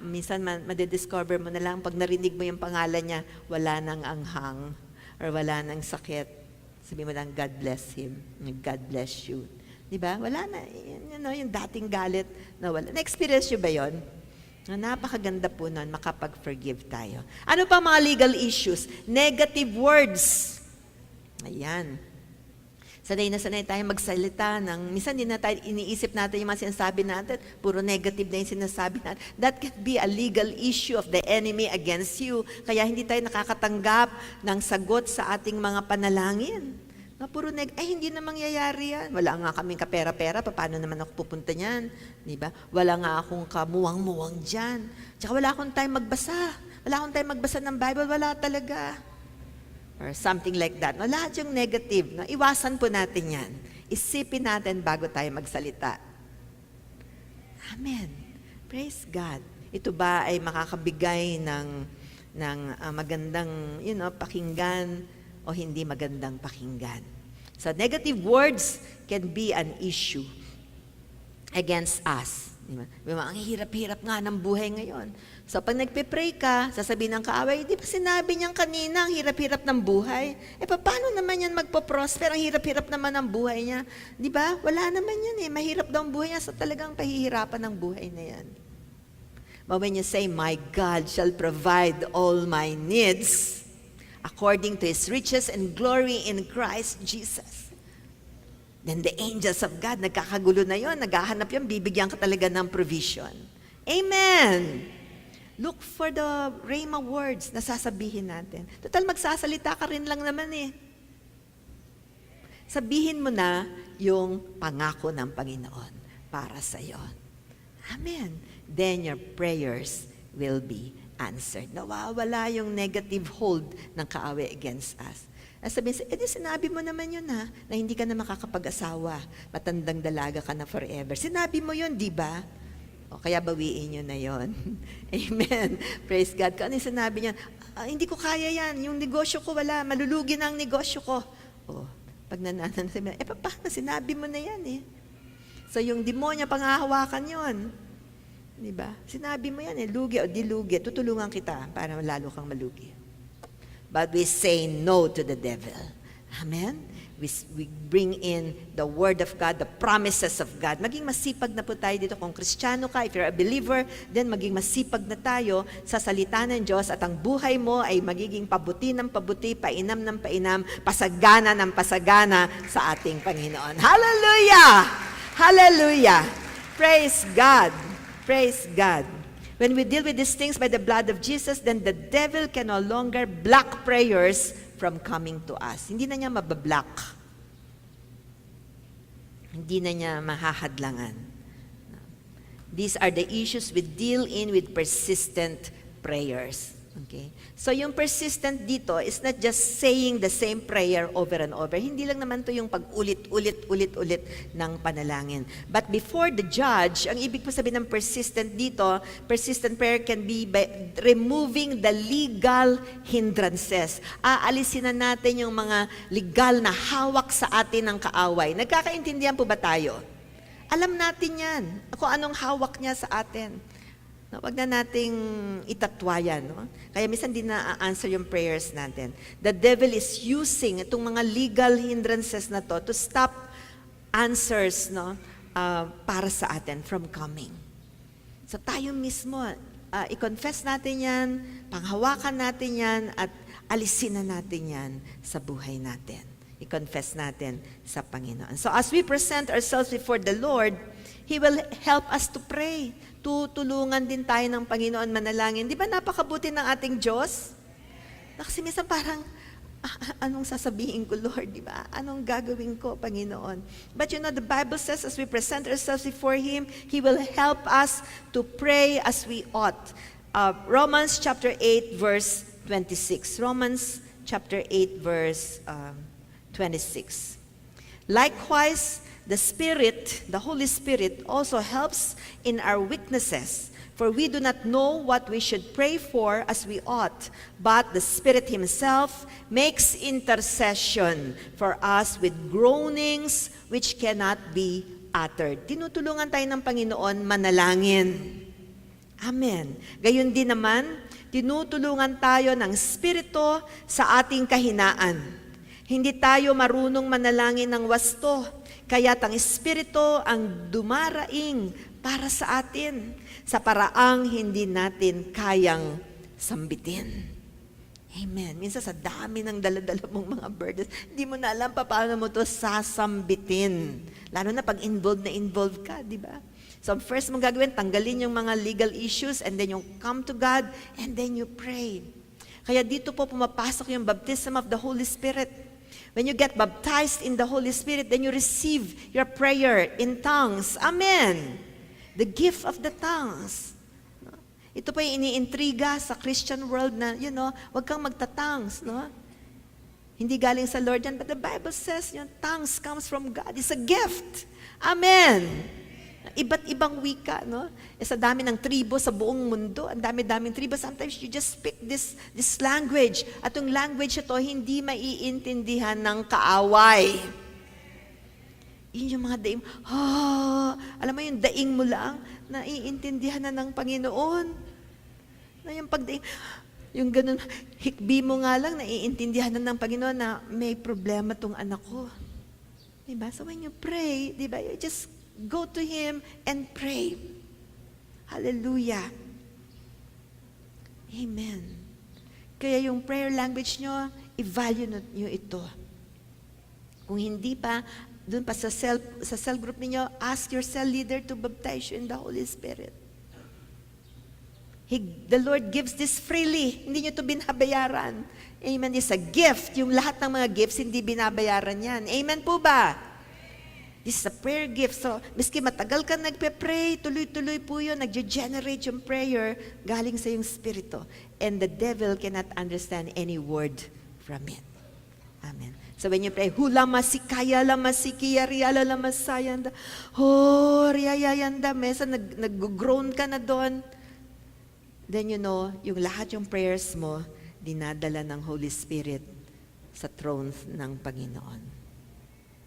Minsan madidiscover mo na lang, pag narinig mo yung pangalan niya, wala nang anghang, or wala nang sakit. Sabi mo lang, God bless him, God bless you. Diba? Wala na, yung dating galit na wala. Na-experience nyo ba yun? Napakaganda po nun, makapag-forgive tayo. Ano pa mga legal issues? Negative words. Ayan. Sanay na sanay tayo magsalita ng, minsan din na tayo iniisip natin yung mga sinasabi natin, puro negative na yung sinasabi natin. That can be a legal issue of the enemy against you. Kaya hindi tayo nakakatanggap ng sagot sa ating mga panalangin. Na puro hindi na mangyayari yan. Wala nga kaming kapera-pera, paano naman ako pupunta niyan? Diba? Wala nga akong kamuwang-muwang dyan. Tsaka wala akong time magbasa. Wala akong time magbasa ng Bible, wala talaga. Or something like that. No, lahat yung negative. No? Iwasan po natin yan. Isipin natin bago tayo magsalita. Amen. Praise God. Ito ba ay makakabigay ng magandang pakinggan o hindi magandang pakinggan? So negative words can be an issue against us. Diba? Ang hirap-hirap nga ng buhay ngayon. So pag nagpe-pray ka, sasabihin ng kaaway, di ba sinabi niyang kanina ang hirap-hirap ng buhay? Paano naman yan magpo-prosper? Ang hirap-hirap naman ng buhay niya. Di ba? Wala naman yan eh. Mahirap daw ang buhay niya, so talagang pahihirapan ng buhay na yan. But when you say, my God shall provide all my needs according to His riches and glory in Christ Jesus. Then the angels of God, nagkakagulo na yon, naghahanap yon, bibigyan ka talaga ng provision. Amen! Look for the rhema words na sasabihin natin. Total, magsasalita ka rin lang naman eh. Sabihin mo na yung pangako ng Panginoon para sa iyo. Amen! Then your prayers will be answered. Nawawala yung negative hold ng kaaway against us. Sabihin, di sinabi mo naman yun na hindi ka na makakapag-asawa, matandang dalaga ka na forever. Sinabi mo yun, di ba? O kaya bawiin nyo na yun. Amen. Praise God. Kung ano yung sinabi niya, hindi ko kaya yan, yung negosyo ko wala, malulugi na ang negosyo ko. O, pag nananasabi, paano, sinabi mo na yan eh. So yung demonya, panghahawakan yun. Di ba? Sinabi mo yan eh, lugi o di lugi, tutulungan kita para lalo kang malugi. But we say no to the devil. Amen? We bring in the Word of God, the promises of God. Maging masipag na po tayo dito. Kung Kristiyano ka, if you're a believer, then maging masipag na tayo sa salita ng Diyos at ang buhay mo ay magiging pabuti ng pabuti, painam ng painam, pasagana ng pasagana sa ating Panginoon. Hallelujah! Hallelujah! Praise God! Praise God! When we deal with these things by the blood of Jesus, then the devil can no longer block prayers from coming to us. Hindi na niya mabablock. Hindi na niya mahahadlangan. These are the issues we deal in with persistent prayers. Okay? So yung persistent dito is not just saying the same prayer over and over. Hindi lang naman to yung pag-ulit-ulit ng panalangin. But before the judge, ang ibig po sabihin ng persistent dito, persistent prayer can be by removing the legal hindrances. Aalisin na natin yung mga legal na hawak sa atin ng kaaway. Nagkakaintindihan po ba tayo? Alam natin yan, kung anong hawak niya sa atin. No, wag na nating itatwayan. No? Kaya minsan di na-answer yung prayers natin. The devil is using itong mga legal hindrances na to stop answers para sa atin from coming. So tayo mismo, i-confess natin yan, panghawakan natin yan, at alisin na natin yan sa buhay natin. I-confess natin sa Panginoon. So as we present ourselves before the Lord, He will help us to pray. Tutulungan din tayo ng Panginoon manalangin. Di ba napakabuti ng ating Diyos? Kasi minsan parang, anong sasabihin ko, Lord, di ba? Anong gagawin ko, Panginoon? But you know, the Bible says, as we present ourselves before Him, He will help us to pray as we ought. Romans chapter 8, verse 26. Romans chapter 8, verse 26. Likewise, the Spirit, the Holy Spirit, also helps in our weaknesses. For we do not know what we should pray for as we ought, but the Spirit Himself makes intercession for us with groanings which cannot be uttered. Tinutulungan tayo ng Panginoon manalangin. Amen. Gayon din naman, tinutulungan tayo ng Espiritu sa ating kahinaan. Hindi tayo marunong manalangin ng wasto, kaya't ang Espiritu ang dumaraing para sa atin sa paraang hindi natin kayang sambitin. Amen. Minsan sa dami ng dala-dala mong mga burdens, hindi mo na alam paano mo to sasambitin. Lalo na pag involved ka, di ba? So first mong gagawin, tanggalin yung mga legal issues, and then you come to God, and then you pray. Kaya dito po pumapasok yung baptism of the Holy Spirit. When you get baptized in the Holy Spirit, then you receive your prayer in tongues. Amen. The gift of the tongues. Ito po yung iniintriga sa Christian world na, wag kang magta-tongues, no? Hindi galing sa Lord yan, but the Bible says, tongues comes from God. It's a gift. Amen. Iba't ibang wika, no? Sa dami ng tribo sa buong mundo, ang dami-daming tribo. Sometimes you just speak this language. At yung language ito, hindi maiintindihan ng kaaway. Yun yung mga daing, alam mo yung daing mo lang, naiintindihan na ng Panginoon. Na yung pagdaing, yung ganun, hikbi mo nga lang, naiintindihan na ng Panginoon na may problema tong anak ko. Diba? So when you pray, diba, you just go to Him and pray. Hallelujah. Amen. Kaya yung prayer language nyo, i-value nyo ito. Kung hindi pa, doon pa sa cell group niyo, ask your cell leader to baptize you in the Holy Spirit. The Lord gives this freely. Hindi nyo ito binabayaran. Amen. It's a gift. Yung lahat ng mga gifts, hindi binabayaran yan. Amen po ba? This is a prayer gift. So, miski matagal ka nagpe-pray, tuloy-tuloy po yun, nag-generate yung prayer galing sa yung Espiritu. And the devil cannot understand any word from it. Amen. So when you pray, hula masikaya la masikiya riala la masayanda, oh, riyayayanda, mesa, nag-groan ka na doon. Then you know, yung lahat yung prayers mo, dinadala ng Holy Spirit sa throne ng Panginoon.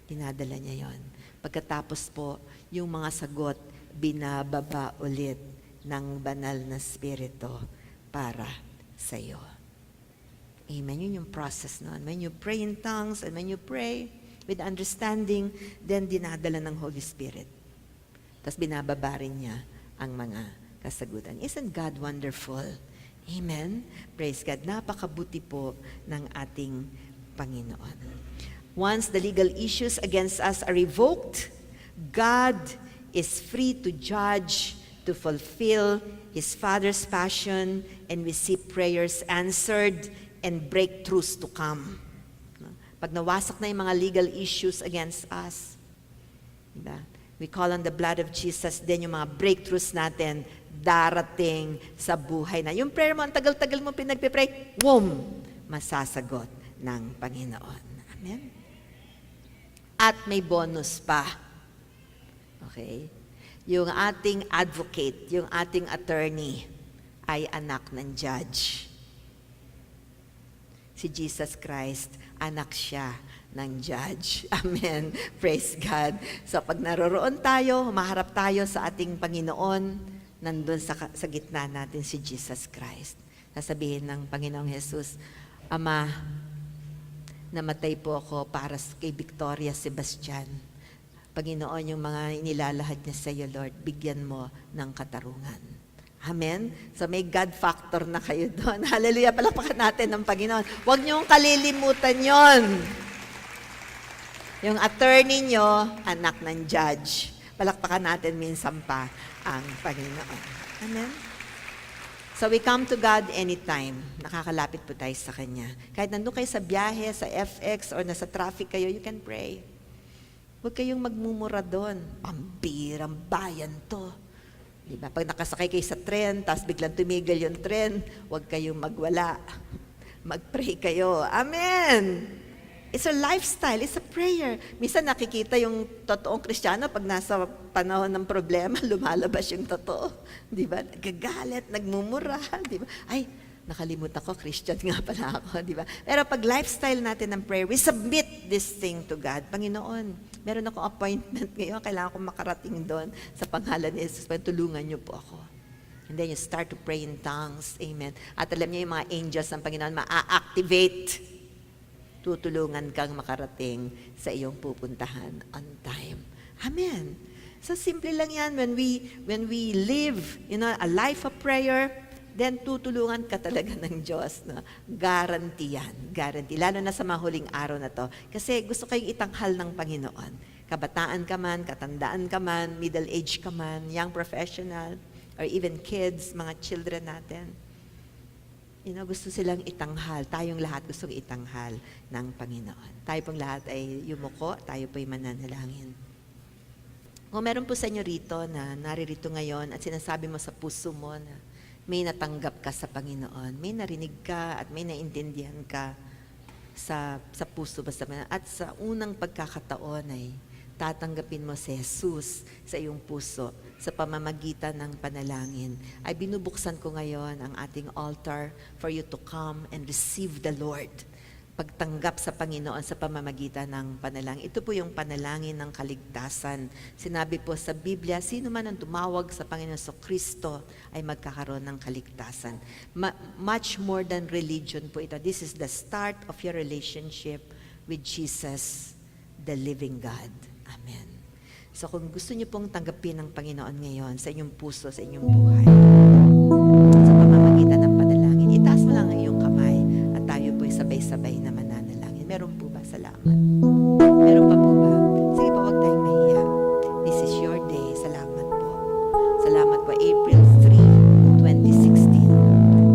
Dinadala niya yon. Pagkatapos po, yung mga sagot, binababa ulit ng banal na Spirito para sa iyo. Amen. Yun yung process noon. When you pray in tongues and when you pray with understanding, then dinadala ng Holy Spirit. Tapos binababa rin niya ang mga kasagutan. Isn't God wonderful? Amen. Praise God. Napakabuti po ng ating Panginoon. Once the legal issues against us are revoked, God is free to judge, to fulfill His Father's passion, and we see prayers answered and breakthroughs to come. Pag nawasak na yung mga legal issues against us, diba? We call on the blood of Jesus, then yung mga breakthroughs natin darating sa buhay na. Yung prayer mo, ang tagal-tagal mo pinagpipray, boom, masasagot ng Panginoon. Amen? At may bonus pa. Okay? Yung ating advocate, yung ating attorney, ay anak ng judge. Si Jesus Christ, anak siya ng judge. Amen. Praise God. So pag naroroon tayo, humaharap tayo sa ating Panginoon, nandun sa gitna natin si Jesus Christ. Sasabihin ng Panginoong Jesus, Ama, namatay po ako para kay Victoria Sebastian. Panginoon, yung mga inilalahad niya sa iyo, Lord, bigyan mo ng katarungan. Amen? So may God factor na kayo doon. Hallelujah. Palakpakan natin ng Panginoon. Huwag niyong kalilimutan yon. Yung attorney niyo, anak ng judge. Palakpakan natin minsan pa ang Panginoon. Amen? So we come to God anytime. Nakakalapit po tayo sa Kanya. Kahit nandun kayo sa biyahe, sa FX, or nasa traffic kayo, you can pray. Huwag kayong magmumura doon. Pambirang bayan to. Diba? Pag nakasakay kayo sa tren, tapos biglang tumigil yung tren, huwag kayong magwala. Mag-pray kayo. Amen! It's a lifestyle, it's a prayer. Minsan nakikita yung totoong Kristiyano pag nasa panahon ng problema, lumalabas yung totoo. Diba? Nagagalit, nagmumura. Diba? Ay, nakalimutan ko, Christian nga pala ako. Diba? Pero pag lifestyle natin ng prayer, we submit this thing to God. Panginoon, meron akong appointment ngayon, kailangan ko makarating doon sa pangalan ni Jesus. Tulungan niyo po ako. And then you start to pray in tongues. Amen. At alam niyo yung mga angels ng Panginoon, ma-activate. Tutulungan kang makarating sa iyong pupuntahan on time. Amen. So simple lang yan. When we live, a life of prayer, then tutulungan ka talaga ng Diyos. No? Guarantee yan. Guarantee. Lalo na sa mahuling araw na to. Kasi gusto kayong itanghal ng Panginoon. Kabataan ka man, katandaan ka man, middle age ka man, young professional, or even kids, mga children natin. Gusto silang itanghal. Tayong lahat gustong itanghal ng Panginoon. Tayo pong lahat ay yumuko, tayo po'y mananalangin. Kung meron po sa inyo rito na naririto ngayon at sinasabi mo sa puso mo na may natanggap ka sa Panginoon, may narinig ka at may naintindihan ka sa puso basta at sa unang pagkakataon ay tatanggapin mo si Jesus sa iyong puso sa pamamagitan ng panalangin, ay binubuksan ko ngayon ang ating altar for you to come and receive the Lord. Pagtanggap sa Panginoon sa pamamagitan ng panalangin. Ito po yung panalangin ng kaligtasan. Sinabi po sa Biblia, sino man ang tumawag sa Panginoon sa Kristo ay magkakaroon ng kaligtasan. Much more than religion po ito. This is the start of your relationship with Jesus, the living God. Amen. So kung gusto niyo pong tanggapin ng Panginoon ngayon sa inyong puso, sa inyong buhay, sa pamamagitan ng panalangin, itaas mo lang ang iyong kamay at tayo po'y sabay-sabay na mananalangin. Meron po ba? Salamat. Meron pa po ba? Sige po, huwag tayong mahiya. This is your day. Salamat po. Salamat po. April 3, 2016,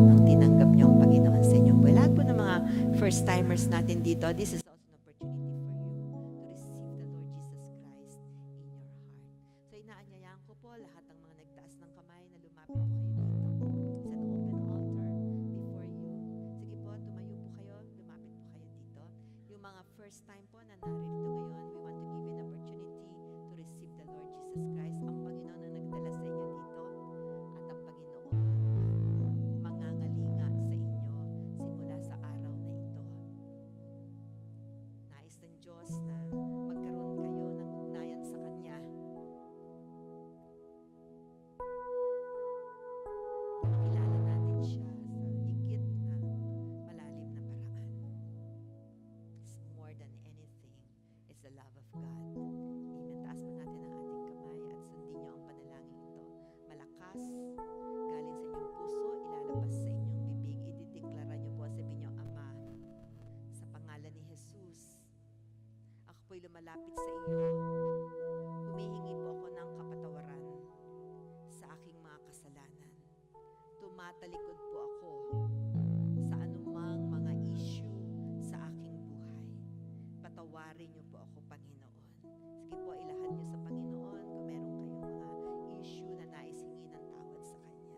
nang tinanggap niyo ang Panginoon sa inyong buhay. Lahat po ng mga first-timers natin dito, this is yung mga first time po na narito ngayon, we want to give you an opportunity to receive the Lord Jesus Christ. Ang Panginoon ang nagdala sa inyo dito at ang Panginoon mangangalinga sa inyo simula sa araw na ito. Nais ng Diyos na magkaroon kayo ng ugnayan sa Kanya. Makilala natin siya sa higit na malalim na paraan. It's more than anything, it's the love of God. Amen. Taas po natin ang ating kamay at sundin niyo ang panalangin ito. Malakas, galing sa inyong puso, ilalabas sa inyong bibig, idideklara niyo po, sabihin niyo, Ama, sa pangalan ni Jesus, ako po'y lumalapit sa iyo. Humihingi po ako ng kapatawaran sa aking mga kasalanan. Tumatalikod po ako sa anumang mga issue sa aking buhay. Patawarin niyo po ako, Panginoon. Sige po, ilahad niyo sa Panginoon kung meron kayong mga issue na nais hingi ng tawad sa Kanya.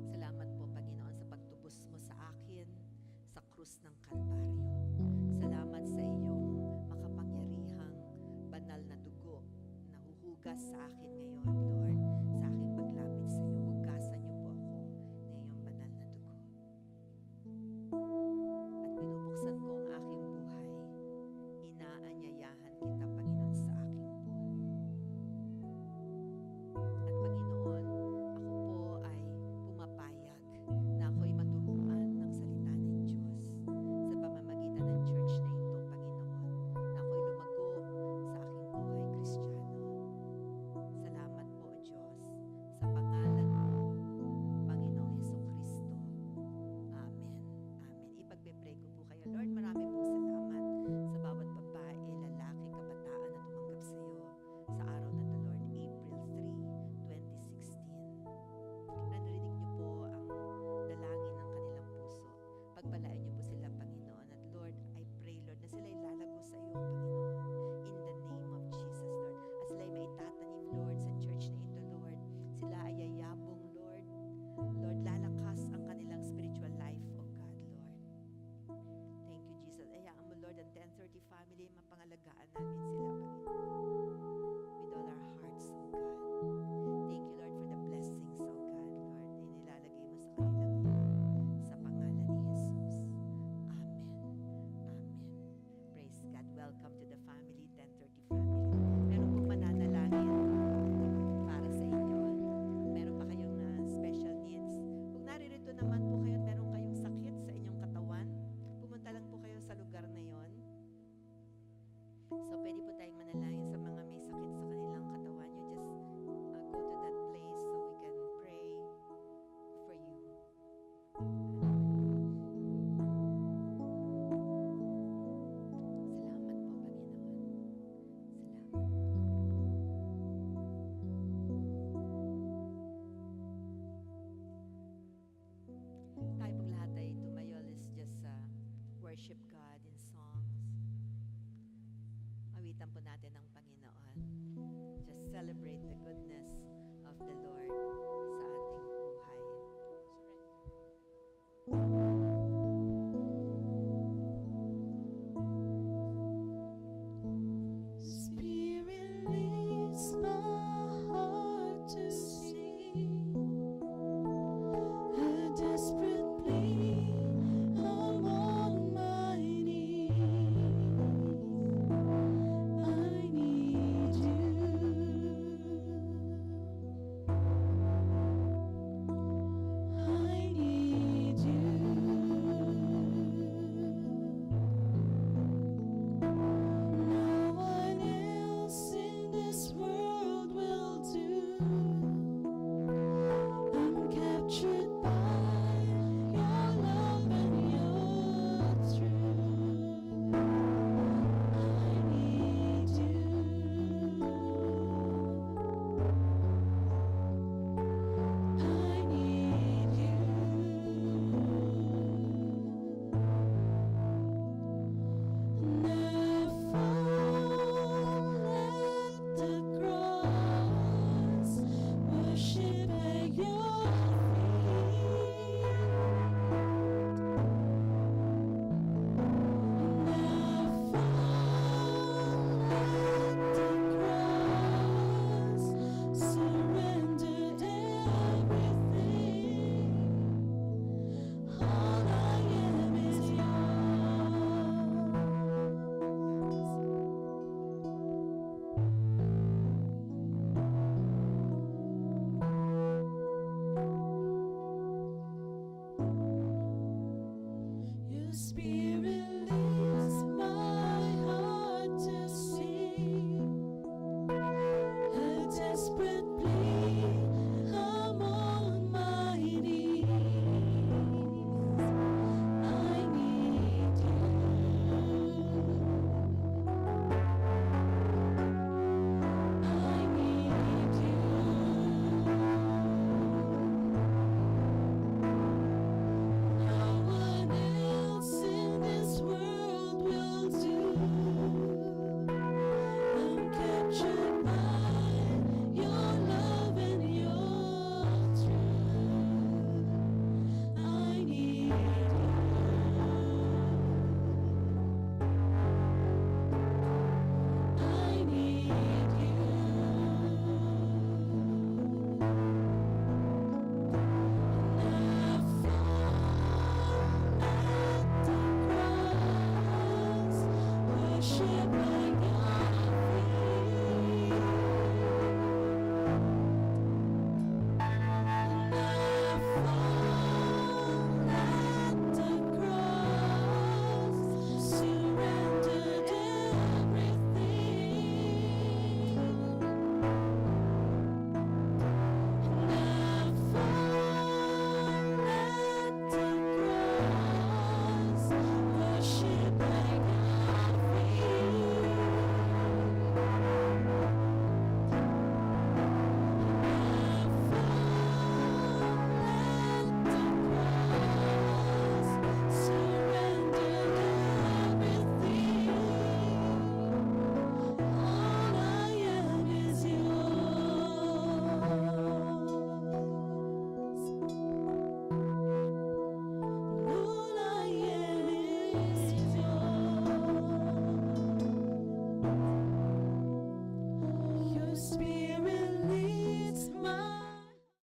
Salamat po, Panginoon, sa pagtubos mo sa akin sa krus ng Kalbaryo. Salamat sa iyong makapangyarihang banal na dugo na huhugas sa akin ngayon, Lord, sa aking paglapit sa iyo. Hugasan niyo po ako ng iyong banal na dugo. At binubuksan ko ang aking buhay. Inaanyayahan kita, Panginoon, sa aking buhay. At Panginoon, ako po ay pumapayag na ako'y maturuan ng salita ng Diyos sa pamamagitan ng church na ito, Panginoon, na ako'y lumago sa aking buhay Kristiyano. Salamat po, Diyos, sa pangalan mo, Panginoong Hesukristo. Amen. Amen. Ipagpe-pray ko po kayo. Lord, marami pong salamat sa bawat babae, lalaki, kabataan na tumanggap sa iyo sa araw na to, Lord, April 3, 2016. Narinig niyo po ang dalangin ng kanilang puso. Pagpalain niyo po sila, Panginoon. At Lord, I pray, Lord, na sila'y lalago sa iyo, Panginoon. In the name of Jesus, Lord. At sila'y may tatanim, Lord, sa church na ito, Lord. Sila ay yayabong, Lord. Lord, lalakas ang kanilang spiritual life, O God, Lord. Thank you, Jesus. Ayaan mo, Lord, ang 1030 family, mapangalagaan namin sila, Panginoon. With all our hearts, O God. Thank you, Lord, for the blessings, O God, Lord, na inilalagay mo sa kanila ngayon. Sa pangalan ni Jesus. Amen. Amen. Praise God. Welcome to the family, 1030 family. Meron pong mananalangin para sa inyo. Meron pa kayong special needs. Kung naririto naman po kayo at meron kayong sakit sa inyong katawan, pumunta lang po kayo sa lugar na yon. So, pwede po tayong manalangin sa mga may sakit sa kanilang katawan. You just go to that place so we can pray for you. Salamat po, Panginoon. Salamat. Tayo pong lahat ay tumayo. Let's just worship God in songs. Awitan po natin ang Panginoon. Just celebrate the goodness of the Lord.